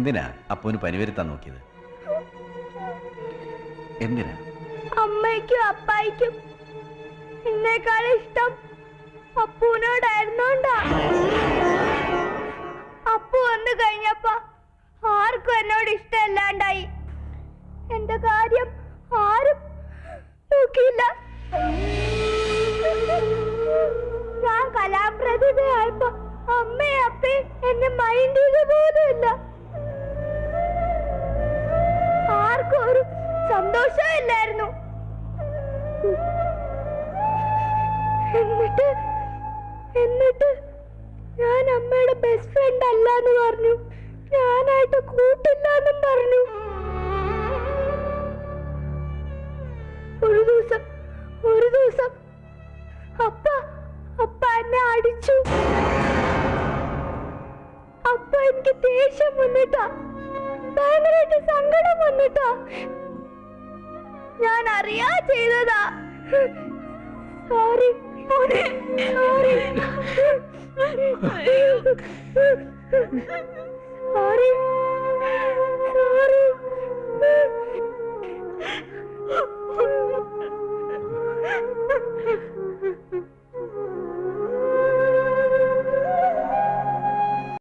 എന്തിനാ അപ്പൂന് പനി വരുത്താൻ നോക്കിയത്? എന്തിനാ? അമ്മയ്ക്കും അപ്പായിക്കും എന്നെക്കാൾ ഇഷ്ടം അപ്പൂനോടായിരുന്നോണ്ടാ. അപ്പു വന്നു കഴിഞ്ഞപ്പോ ആർക്കും എന്നോട് ഇഷ്ടമല്ലാണ്ടായി. എന്റെ കാര്യം ആരും നോക്കിയില്ല. ഞാൻ കലാപ്രതിഭയായപ്പോ അമ്മയും അപ്പയും എന്നെ മൈൻഡ് ചെയ്ത പോലുമില്ല. ആർക്കും ഒരു സന്തോഷമില്ലായിരുന്നു. എന്നിട്ട് ഞാൻ അമ്മയുടെ ബെസ്റ്റ് ഫ്രണ്ട് അല്ലാന്ന് പറഞ്ഞു. ഞാനായിട്ട് കൂട്ടില്ലാന്നും പറഞ്ഞു. ഒരു ദിവസം അപ്പ എന്നെ അടിച്ചു. അപ്പ എനിക്ക് ദേഷ്യം വന്നിട്ടാ, ഭയങ്കരമായിട്ട് സങ്കടം വന്നിട്ടാ. ഞാൻ അറിയാ ചെയ്തതാ. Sorry sorry. Sorry sorry.